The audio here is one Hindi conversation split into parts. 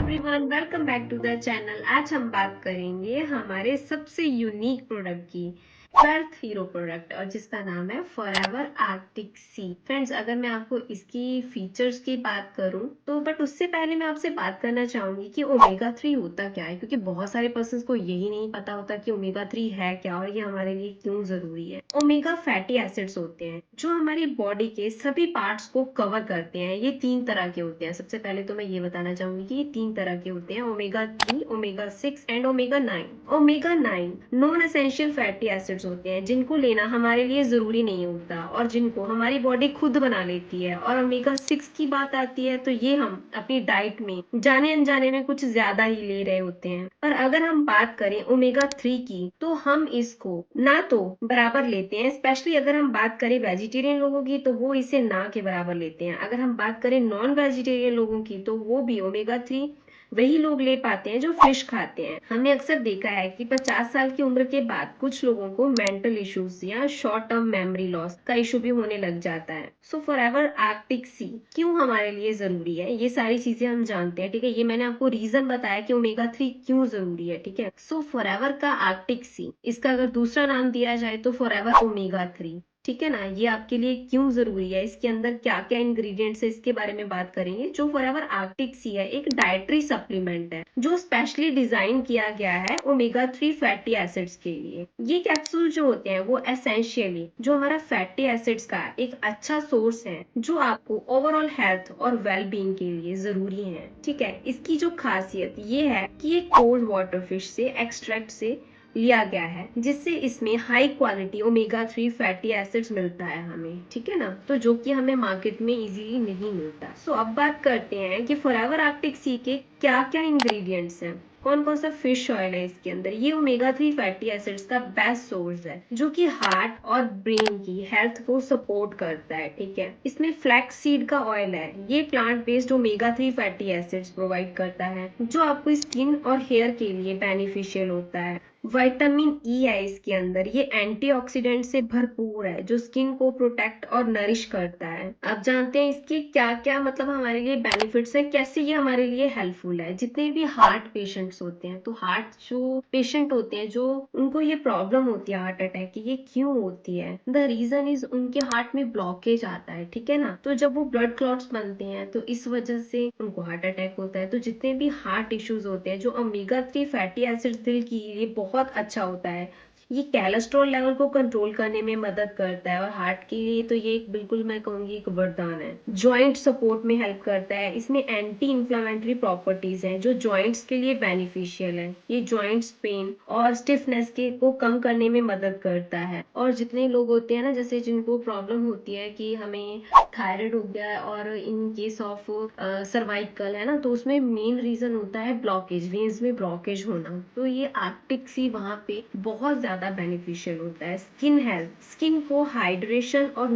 Everyone, welcome back to the channel. आज हम बात करेंगे हमारे सबसे यूनिक प्रोडक्ट की, 12th हीरो प्रोडक्ट, और जिसका नाम है फॉरएवर आर्कटिक सी। फ्रेंड्स, अगर मैं आपको इसकी फीचर्स की बात करूं तो बट उससे पहले मैं आपसे बात करना चाहूंगी कि ओमेगा 3 होता क्या है, क्योंकि बहुत सारे पर्सन को यही नहीं पता होता कि ओमेगा 3 है क्या और ये हमारे लिए क्यों जरूरी है। ओमेगा फैटी एसिड्स होते हैं जो हमारी बॉडी के सभी पार्ट्स को कवर करते हैं। ये 3 तरह के होते हैं। सबसे पहले तो मैं ये बताना चाहूंगी कि ये 3 तरह के होते हैं, omega 3, omega 6 and omega 9। Omega 9 non essential fatty acids होते हैं जिनको लेना हमारे लिए जरूरी नहीं होता और जिनको हमारी बॉडी खुद बना लेती है। और ओमेगा 6 की बात आती है तो ये हम अपनी डाइट में जाने अनजाने में कुछ ज्यादा ही ले रहे होते हैं। पर अगर हम बात करें ओमेगा 3 की तो हम इसको ना तो बराबर लेते हैं, स्पेशली अगर हम बात करें वेजिटेरियन लोगों की तो वो इसे ना के बराबर लेते हैं। अगर हम बात करें नॉन वेजिटेरियन लोगों की तो वो भी ओमेगा 3 वही लोग ले पाते हैं जो फिश खाते हैं। हमने अक्सर देखा है कि 50 साल की उम्र के बाद कुछ लोगों को मेंटल इश्यूज या शॉर्ट टर्म मेमोरी लॉस का इशू भी होने लग जाता है। सो फॉरएवर आर्कटिक सी क्यों हमारे लिए जरूरी है, ये सारी चीजें हम जानते हैं। ठीक है, ये मैंने आपको रीजन बताया कि ओमेगा 3 क्यों जरूरी है। ठीक है, सो फॉरएवर का आर्कटिक सी, इसका अगर दूसरा नाम दिया जाए तो फॉरएवर ओमेगा 3। ठीक है ना, ये आपके लिए क्यों जरूरी है, इसके अंदर क्या क्या इंग्रेडिएंट्स है, इसके बारे में बात करेंगे। जो फॉरएवर आर्कटिक सी है एक डाइटरी सप्लीमेंट है जो स्पेशली डिजाइन किया गया है ओमेगा 3 फैटी एसिड्स के लिए। ये कैप्सूल जो होते हैं वो एसेंशियली जो हमारा फैटी एसिड्स का एक अच्छा सोर्स है जो आपको ओवरऑल हेल्थ और वेलबींग के लिए जरूरी है। ठीक है, इसकी जो खासियत ये है कि ये कोल्ड वाटर फिश से एक्सट्रैक्ट से लिया गया है जिससे इसमें high quality omega 3 fatty acids मिलता है हमें। ठीक है ना, तो जो कि हमें मार्केट में इजीली नहीं मिलता। सो अब बात करते हैं कि फॉरएवर आर्कटिक सी के क्या क्या इंग्रेडिएंट्स हैं, कौन कौन सा फिश ऑयल है इसके अंदर। ये ओमेगा 3 फैटी एसिड्स का बेस्ट सोर्स है जो कि हार्ट और ब्रेन की हेल्थ को सपोर्ट करता है। ठीक है, इसमें फ्लैक्स सीड का ऑयल है, ये plant based omega 3 fatty acids provide करता है जो आपको स्किन और हेयर के लिए बेनिफिशियल होता है। विटामिन ई है इसके अंदर, ये एंटीऑक्सीडेंट से भरपूर है जो स्किन को प्रोटेक्ट और नरिश करता है। अब जानते हैं इसके क्या क्या मतलब हमारे लिए बेनिफिट्स है, कैसे ये हमारे लिए हेल्पफुल है। जितने भी हार्ट पेशेंट्स होते हैं, तो हार्ट जो पेशेंट होते हैं जो उनको ये प्रॉब्लम होती है हार्ट अटैक की, ये क्यों होती है, द रीजन इज उनके हार्ट में ब्लॉकेज आता है। ठीक है ना, तो जब वो ब्लड क्लॉट्स बनते हैं तो इस वजह से उनको हार्ट अटैक होता है। तो जितने भी हार्ट इश्यूज होते हैं, जो ओमेगा 3 फैटी एसिड्स दिल के लिए बहुत अच्छा होता है। ये कोलेस्ट्रॉल लेवल को कंट्रोल करने में मदद करता है और हार्ट के लिए तो ये एक बिल्कुल मैं कहूंगी एक वरदान है। जॉइंट सपोर्ट में हेल्प करता है, इसमें एंटी इंफ्लेमेटरी प्रॉपर्टीज हैं जो जॉइंट्स के लिए बेनिफिशियल है। ये जॉइंट्स पेन और स्टिफनेस के को कम करने में मदद करता है। और जितने लोग होते हैं ना, जैसे जिनको प्रॉब्लम होती है कि हमें थायराइड हो गया है और इन केस ऑफ सर्वाइकल है ना, तो उसमें मेन रीजन होता है ब्लॉकेज, वेन्स में ब्लॉकेज होना। तो ये आर्कटिक सी वहां पे बहुत ज्यादा बेनिफिशियल होता है। स्किन हेल्थ, स्किन को हाइड्रेशन और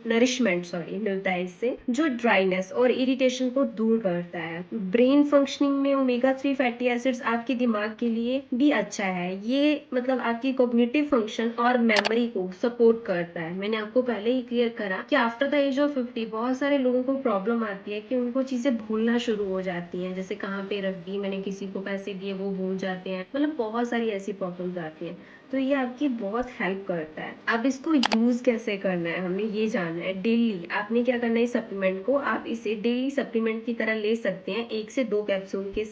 नरिशमेंट मिलता है इससे, जो ड्राइनेस और इरिटेशन को दूर करता है। ब्रेन फंक्शनिंग में ओमेगा 3 फैटी एसिड्स आपके दिमाग के लिए भी अच्छा है। ये मतलब आपकी कॉग्निटिव फंक्शन और मेमोरी को सपोर्ट करता है। मैंने आपको पहले ही क्लियर करा कि आफ्टर द एज ऑफ 50 बहुत सारे लोगों को प्रॉब्लम आती है कि उनको चीजें भूलना शुरू हो जाती हैं, जैसे कहाँ पे रख दी, मैंने किसी को पैसे दिए, वो भूल जाते हैं, मतलब बहुत सारी ऐसी प्रॉब्लम्स आती हैं। तो ये आपकी बहुत हेल्प करता है। अब इसको यूज कैसे करना है हमें ये जानना है। डेली आपने क्या करना है, सप्लीमेंट को आप इसे डेली सप्लीमेंट की तरह ले सकते हैं, 1 से 2 कैप्सूल के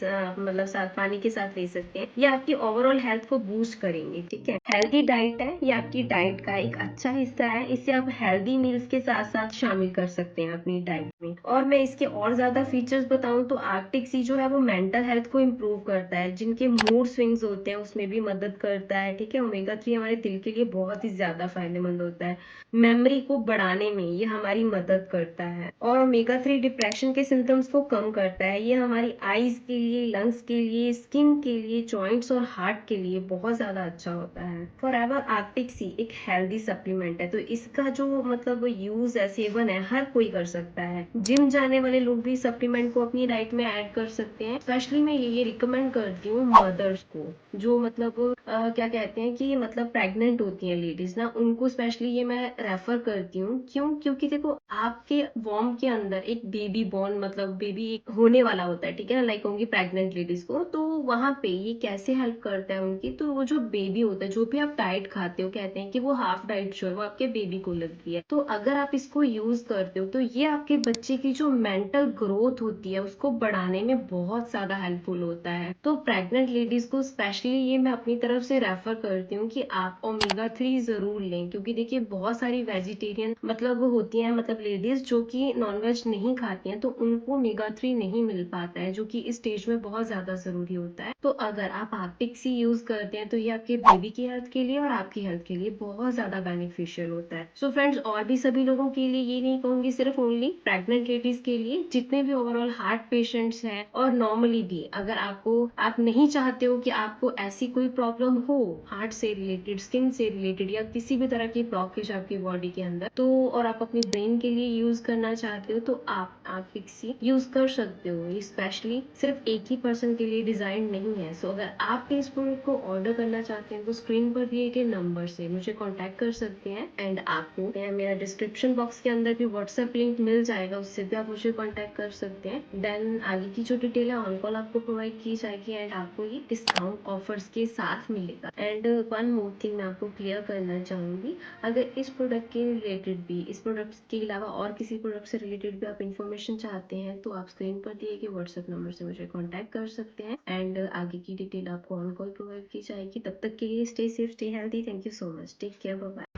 मतलब साथ पानी के साथ ले सकते हैं। ये आपकी ओवरऑल हेल्थ को बूस्ट करेंगे। ठीक है, हेल्दी डाइट है, ये आपकी डाइट का एक अच्छा हिस्सा है। इसे आप हेल्दी मील्स के साथ साथ शामिल कर सकते हैं अपनी डाइट में। और मैं इसके और ज्यादा फीचर्स बताऊं तो आर्कटिक सी जो है वो मेंटल हेल्थ को इम्प्रूव करता है, जिनके मूड स्विंग्स होते हैं उसमें भी मदद करता है। ठीक है, ओमेगा 3 हमारे दिल के लिए बहुत ही ज्यादा फायदेमंद होता है। मेमोरी को बढ़ाने में ये हमारी मदद करता है। और ओमेगा 3 डिप्रेशन के सिम्टम्स को कम करता है। ये हमारी आईज के लिए, लंग्स के लिए, स्किन के लिए, जॉइंट्स और हार्ट के लिए बहुत ज्यादा अच्छा होता है। फॉरएवर आर्कटिक सी एक हेल्दी सप्लीमेंट है, तो इसका जो मतलब यूज है, सेवन है, हर कोई कर सकता है। जिम जाने वाले लोग भी सप्लीमेंट को अपनी डाइट में ऐड कर सकते हैं। स्पेशली मैं ये रिकमेंड करती हूँ मदर्स को, जो मतलब क्या कहते हैं कि मतलब प्रेग्नेंट होती हैं लेडीज ना, उनको स्पेशली ये मैं रेफर करती हूँ। क्यों? क्योंकि देखो आपके वॉर्म के अंदर एक बेबी बॉर्न, मतलब बेबी होने वाला होता है, ठीक है ना, लाइक होंगी प्रेग्नेंट लेडीज को, तो वहां पे ये कैसे हेल्प करता है उनकी, तो वो जो बेबी होता है, जो भी आप डाइट खाते हो, कहते हैं कि वो हाफ डाइट जो है वो आपके बेबी को लगती है। तो अगर आप इसको यूज करते हो तो ये आपके बच्चे की जो मेंटल ग्रोथ होती है उसको बढ़ाने में बहुत ज्यादा हेल्पफुल होता है। तो प्रेग्नेंट लेडीज को स्पेशली ये मैं अपनी तरफ से रेफर करती हूँ कि आप ओमेगा 3 जरूर लें, क्योंकि देखिए बहुत सारी वेजिटेरियन मतलब होती हैं, मतलब लेडीज जो कि नॉनवेज नहीं खाती हैं, तो उनको ओमेगा 3 नहीं मिल पाता है, जो कि इस स्टेज में बहुत ज्यादा जरूरी होता है। तो अगर आप आर्टिक सी यूज करते हैं तो ये आपके बेबी की हेल्थ के लिए और आपकी हेल्थ के लिए बहुत ज्यादा बेनिफिशियल होता है। सो फ्रेंड्स, और भी सभी लोगों के लिए, ये नहीं कहूंगी सिर्फ ओनली प्रेग्नेंट लेडीज के लिए, जितने भी ओवरऑल हार्ट पेशेंट्स हैं और नॉर्मली भी अगर आप नहीं चाहते हो कि आपको ऐसी कोई प्रॉब्लम हो हार्ट से रिलेटेड, स्किन से रिलेटेड या किसी भी तरह की ब्लॉकेज आपकी बॉडी के अंदर, तो और आप अपने ब्रेन के लिए यूज करना चाहते हो, तो आप फिक्सी यूज कर सकते हो। ये स्पेशली सिर्फ एक ही पर्सन के लिए डिजाइन नहीं है। सो अगर आप इस प्रोडक्ट को ऑर्डर करना चाहते हैं तो स्क्रीन पर दिए गए नंबर से मुझे कांटेक्ट कर सकते हैं, एंड आपको मेरा डिस्क्रिप्शन बॉक्स के अंदर भी व्हाट्सएप लिंक मिल जाएगा, उससे भी आप मुझे कांटेक्ट कर सकते हैं। देन आगे की जो डिटेल है ऑन कॉल आपको प्रोवाइड की जाएगी, एंड आपको ये डिस्काउंट ऑफर्स के साथ मिलेगा। एंड वन मोर थिंग मैं आपको क्लियर करना चाहूंगी, अगर इस प्रोडक्ट के रिलेटेड भी, इस प्रोडक्ट के अलावा और किसी प्रोडक्ट से रिलेटेड भी आप इन्फॉर्मेशन चाहते हैं तो आप स्क्रीन पर दिए गए व्हाट्सएप नंबर से मुझे कांटेक्ट कर सकते हैं, एंड आगे की डिटेल आपको ऑन कॉल प्रोवाइड की जाएगी। तब तक के लिए stay safe, stay healthy. Thank you so much, take care, bye bye.